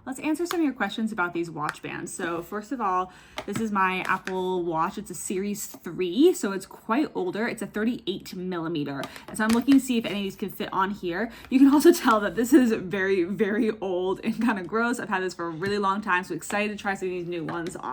let's answer some of your questions about these watch bands. So first of all, this is my Apple Watch. It's a Series 3, so it's quite older. It's a 38 millimeter. And so I'm looking to see if any of these can fit on here. You can also tell that this is very, very old and kind of gross. I've had this for a really long time, so excited to try some of these new ones on.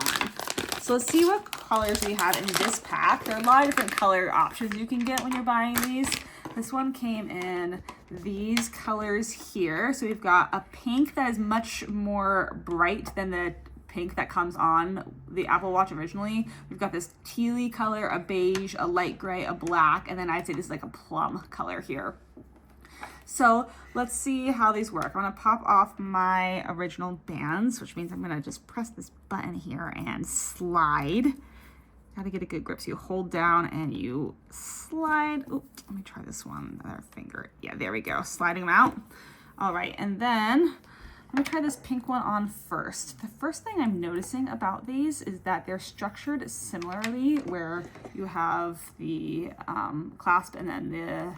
So let's see what colors we have in this pack. There are a lot of different color options you can get when you're buying these. This one came in these colors here. So we've got a pink that is much more bright than the pink that comes on the Apple Watch originally. We've got this tealy color, a beige, a light gray, a black, and then I'd say this is like a plum color here. So let's see how these work. I'm gonna pop off my original bands, which means I'm gonna just press this button here and slide. Gotta get a good grip. So you hold down and you slide. Oh, let me try this one, other finger. Yeah, there we go, sliding them out. All right, and then I'm gonna try this pink one on first. The first thing I'm noticing about these is that they're structured similarly, where you have the clasp and then the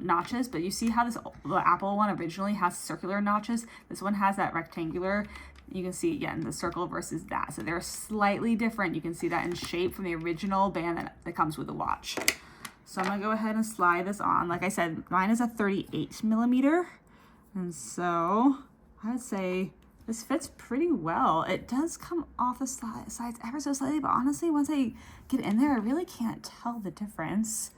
notches, but you see how the Apple one originally has circular notches. This one has that rectangular. You can see again the circle versus that, so they're slightly different. You can see that in shape from the original band that comes with the watch. So I'm gonna go ahead and slide this on. Like I said, mine is a 38 millimeter, and so I'd say this fits pretty well. It does come off the sides ever so slightly, but honestly, once I get in there, I really can't tell the difference.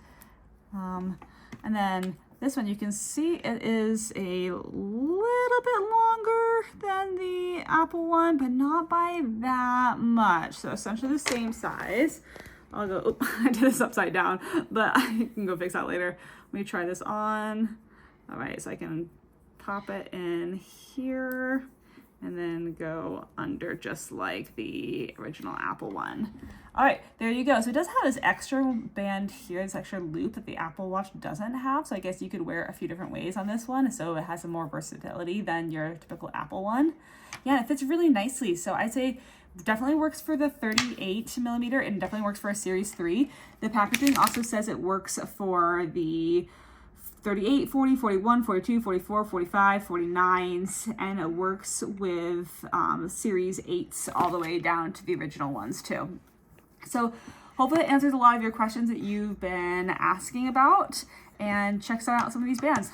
And then this one, you can see it is a little bit longer than the Apple one, but not by that much. So essentially the same size. I'll go, oh, I did this upside down, but I can go fix that later. Let me try this on. All right, so I can pop it in here and then go under just like the original Apple one. All right, there you go. So it does have this extra band here, this extra loop that the Apple Watch doesn't have. So I guess you could wear it a few different ways on this one. So it has some more versatility than your typical Apple one. Yeah, it fits really nicely. So I'd say definitely works for the 38 millimeter and definitely works for a Series 3. The packaging also says it works for the 38, 40, 41, 42, 44, 45, 49s, and it works with Series 8s all the way down to the original ones too. So hopefully it answers a lot of your questions that you've been asking about, and check out some of these bands.